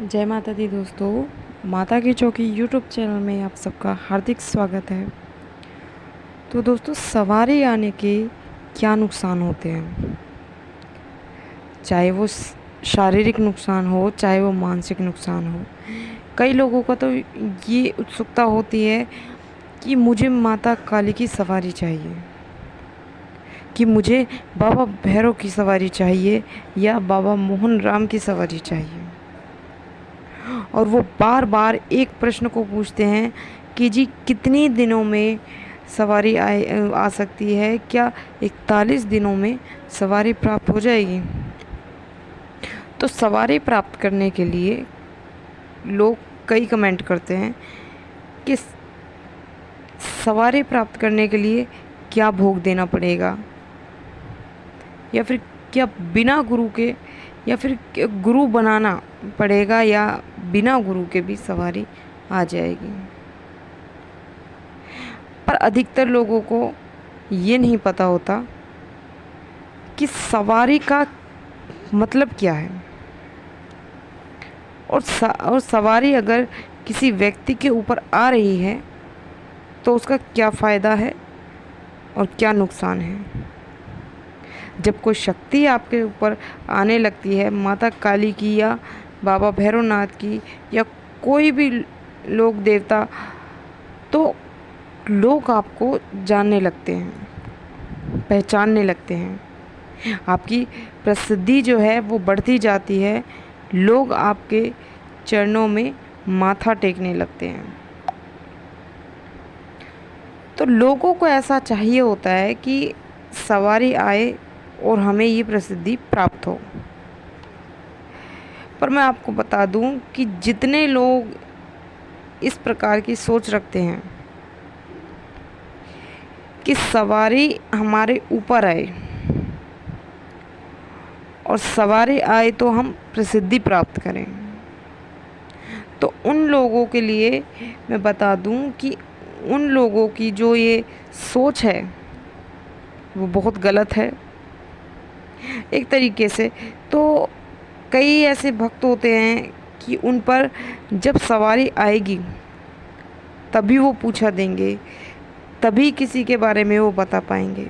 जय माता दी दोस्तों। माता की चौकी यूट्यूब चैनल में आप सबका हार्दिक स्वागत है। तो दोस्तों, सवारी आने के क्या नुकसान होते हैं, चाहे वो शारीरिक नुकसान हो चाहे वो मानसिक नुकसान हो। कई लोगों का तो ये उत्सुकता होती है कि मुझे माता काली की सवारी चाहिए, कि मुझे बाबा भैरव की सवारी चाहिए या बाबा मोहन राम की सवारी चाहिए। और वो बार बार एक प्रश्न को पूछते हैं कि जी कितनी दिनों में सवारी आ सकती है, क्या 41 दिनों में सवारी प्राप्त हो जाएगी। तो सवारी प्राप्त करने के लिए लोग कई कमेंट करते हैं कि सवारी प्राप्त करने के लिए क्या भोग देना पड़ेगा, या फिर क्या बिना गुरु के, या फिर गुरु बनाना पड़ेगा, या बिना गुरु के भी सवारी आ जाएगी। पर अधिकतर लोगों को ये नहीं पता होता कि सवारी का मतलब क्या है, और सवारी अगर किसी व्यक्ति के ऊपर आ रही है तो उसका क्या फ़ायदा है और क्या नुकसान है। जब कोई शक्ति आपके ऊपर आने लगती है, माता काली की या बाबा भैरवनाथ की या कोई भी लोक देवता, तो लोग आपको जानने लगते हैं, पहचानने लगते हैं। आपकी प्रसिद्धि जो है वो बढ़ती जाती है, लोग आपके चरणों में माथा टेकने लगते हैं। तो लोगों को ऐसा चाहिए होता है कि सवारी आए और हमें ये प्रसिद्धि प्राप्त हो। पर मैं आपको बता दूं कि जितने लोग इस प्रकार की सोच रखते हैं कि सवारी हमारे ऊपर आए और सवारी आए तो हम प्रसिद्धि प्राप्त करें, तो उन लोगों के लिए मैं बता दूं कि उन लोगों की जो ये सोच है वो बहुत गलत है एक तरीके से। तो कई ऐसे भक्त होते हैं कि उन पर जब सवारी आएगी तभी वो पूछा देंगे, तभी किसी के बारे में वो बता पाएंगे,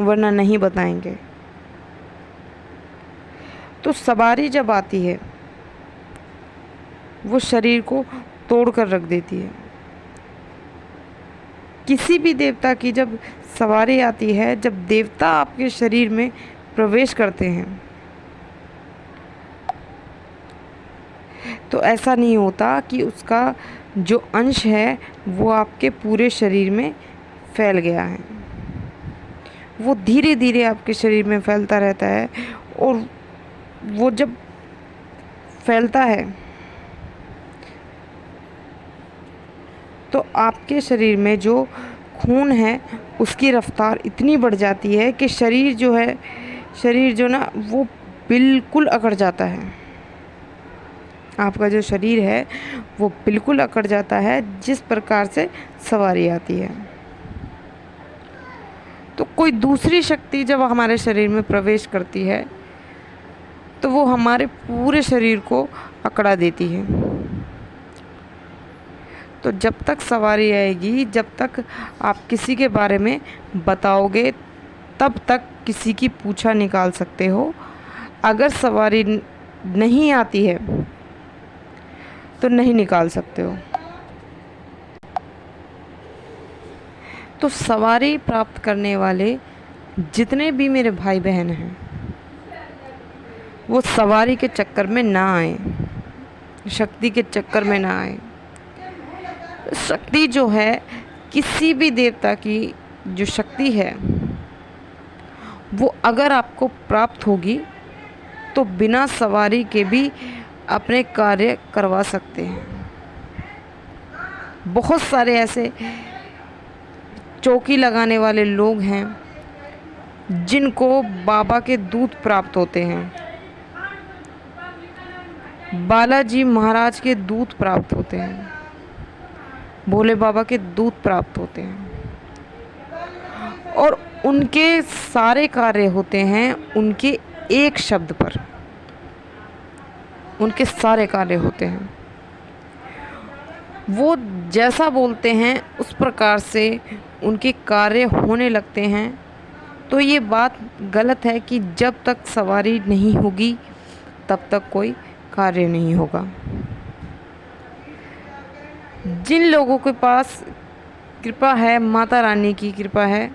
वरना नहीं बताएंगे। तो सवारी जब आती है वो शरीर को तोड़ कर रख देती है। किसी भी देवता की जब सवारी आती है, जब देवता आपके शरीर में प्रवेश करते हैं, तो ऐसा नहीं होता कि उसका जो अंश है वो आपके पूरे शरीर में फैल गया है। वो धीरे धीरे आपके शरीर में फैलता रहता है, और वो जब फैलता है तो आपके शरीर में जो खून है उसकी रफ्तार इतनी बढ़ जाती है कि शरीर जो ना वो बिल्कुल अकड़ जाता है। आपका जो शरीर है वो बिल्कुल अकड़ जाता है जिस प्रकार से सवारी आती है। तो कोई दूसरी शक्ति जब हमारे शरीर में प्रवेश करती है तो वो हमारे पूरे शरीर को अकड़ा देती है। तो जब तक सवारी आएगी, जब तक आप किसी के बारे में बताओगे, तब तक किसी की पूछा निकाल सकते हो। अगर सवारी नहीं आती है तो नहीं निकाल सकते हो। तो सवारी प्राप्त करने वाले जितने भी मेरे भाई बहन हैं वो सवारी के चक्कर में ना आए, शक्ति के चक्कर में ना आए। शक्ति जो है, किसी भी देवता की जो शक्ति है वो अगर आपको प्राप्त होगी तो बिना सवारी के भी अपने कार्य करवा सकते हैं। बहुत सारे ऐसे चौकी लगाने वाले लोग हैं जिनको बाबा के दूत प्राप्त होते हैं, बालाजी महाराज के दूत प्राप्त होते हैं, भोले बाबा के दूत प्राप्त होते हैं, और उनके सारे कार्य होते हैं उनके एक शब्द पर। उनके सारे कार्य होते हैं। वो जैसा बोलते हैं उस प्रकार से उनके कार्य होने लगते हैं। तो ये बात गलत है कि जब तक सवारी नहीं होगी तब तक कोई कार्य नहीं होगा। जिन लोगों के पास कृपा है, माता रानी की कृपा है,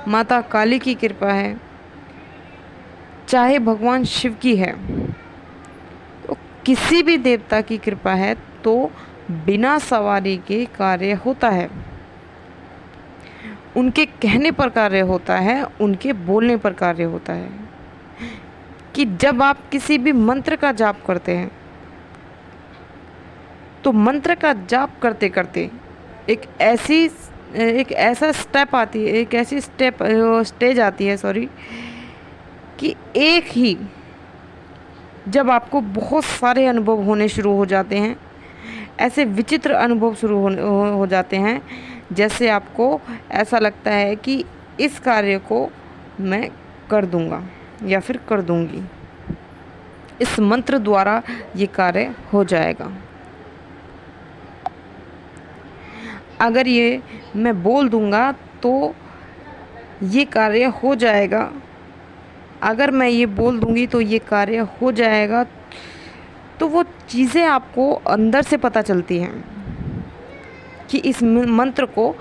माता काली की कृपा है, चाहे भगवान शिव की है, तो किसी भी देवता की कृपा है तो बिना सवारी के कार्य होता है। उनके कहने पर कार्य होता है, उनके बोलने पर कार्य होता है। कि जब आप किसी भी मंत्र का जाप करते हैं तो मंत्र का जाप करते करते एक ऐसा स्टेप आती है, एक ऐसी स्टेज आती है कि एक ही जब आपको बहुत सारे अनुभव होने शुरू हो जाते हैं, ऐसे विचित्र अनुभव शुरू हो जाते हैं, जैसे आपको ऐसा लगता है कि इस कार्य को मैं कर दूंगा या फिर कर दूंगी, इस मंत्र द्वारा ये कार्य हो जाएगा। अगर ये मैं बोल दूंगा तो ये कार्य हो जाएगा, अगर मैं ये बोल दूंगी तो ये कार्य हो जाएगा। तो वो चीज़ें आपको अंदर से पता चलती हैं कि इस मंत्र को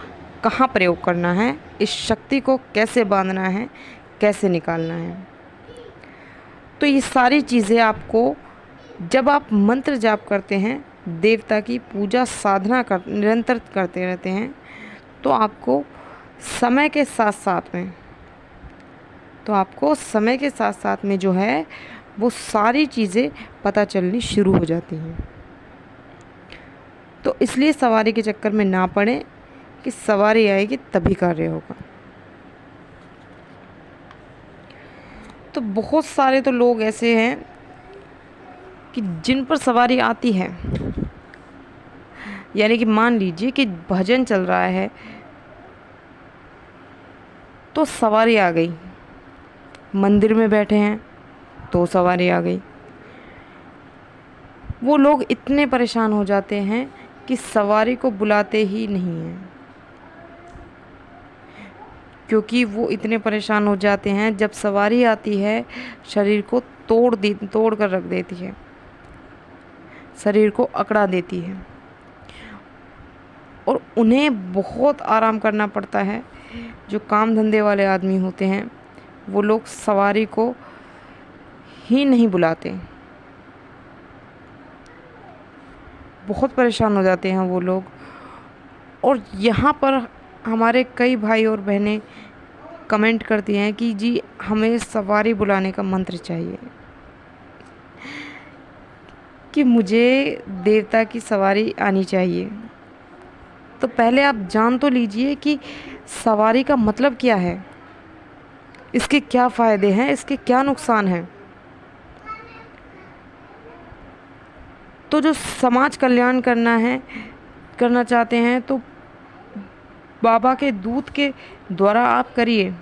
कहाँ प्रयोग करना है, इस शक्ति को कैसे बांधना है, कैसे निकालना है। तो ये सारी चीज़ें आपको जब आप मंत्र जाप करते हैं, देवता की पूजा साधना निरंतर करते रहते हैं, तो आपको समय के साथ साथ में जो है वो सारी चीज़ें पता चलनी शुरू हो जाती हैं। तो इसलिए सवारी के चक्कर में ना पड़े कि सवारी आएगी तभी कार्य होगा। तो बहुत सारे तो लोग ऐसे हैं कि जिन पर सवारी आती है, यानी कि मान लीजिए कि भजन चल रहा है तो सवारी आ गई, मंदिर में बैठे हैं तो सवारी आ गई। वो लोग इतने परेशान हो जाते हैं कि सवारी को बुलाते ही नहीं हैं, क्योंकि वो इतने परेशान हो जाते हैं जब सवारी आती है शरीर को तोड़ कर रख देती है, शरीर को अकड़ा देती है और उन्हें बहुत आराम करना पड़ता है। जो काम धंधे वाले आदमी होते हैं वो लोग सवारी को ही नहीं बुलाते, बहुत परेशान हो जाते हैं वो लोग। और यहाँ पर हमारे कई भाई और बहनें कमेंट करती हैं कि जी हमें सवारी बुलाने का मंत्र चाहिए, कि मुझे देवता की सवारी आनी चाहिए। तो पहले आप जान तो लीजिए कि सवारी का मतलब क्या है, इसके क्या फ़ायदे हैं, इसके क्या नुकसान हैं। तो जो समाज कल्याण करना चाहते हैं तो बाबा के दूत के द्वारा आप करिए।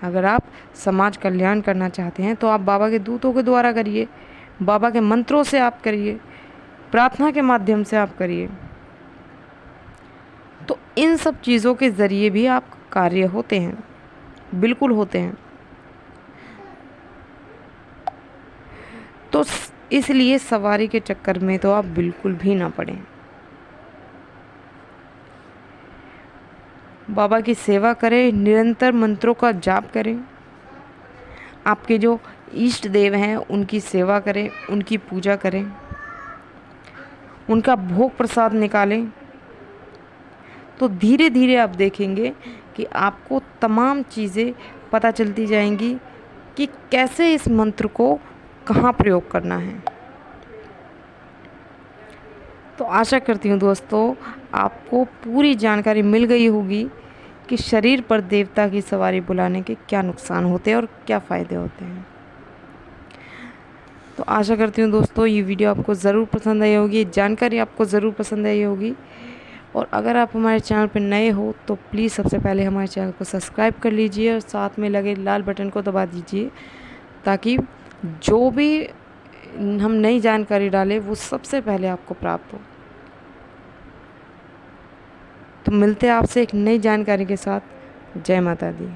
अगर आप समाज कल्याण करना चाहते हैं तो आप बाबा के दूतों के द्वारा करिए, बाबा के मंत्रों से आप करिए, प्रार्थना के माध्यम से आप करिए। तो इन सब चीज़ों के ज़रिए भी आप कार्य होते हैं, बिल्कुल होते हैं। तो इसलिए सवारी के चक्कर में तो आप बिल्कुल भी ना पड़ें। बाबा की सेवा करें, निरंतर मंत्रों का जाप करें, आपके जो इष्ट देव हैं उनकी सेवा करें, उनकी पूजा करें, उनका भोग प्रसाद निकालें। तो धीरे धीरे आप देखेंगे कि आपको तमाम चीज़ें पता चलती जाएंगी कि कैसे इस मंत्र को कहाँ प्रयोग करना है। तो आशा करती हूँ दोस्तों आपको पूरी जानकारी मिल गई होगी कि शरीर पर देवता की सवारी बुलाने के क्या नुकसान होते हैं और क्या फ़ायदे होते हैं। तो आशा करती हूँ दोस्तों ये वीडियो आपको ज़रूर पसंद आई होगी, जानकारी आपको ज़रूर पसंद आई होगी। और अगर आप हमारे चैनल पर नए हो तो प्लीज़ सबसे पहले हमारे चैनल को सब्सक्राइब कर लीजिए और साथ में लगे लाल बटन को दबा दीजिए, ताकि जो भी हम नई जानकारी डालें वो सबसे पहले आपको प्राप्त हो। तो मिलते हैं आपसे एक नई जानकारी के साथ। जय माता दी।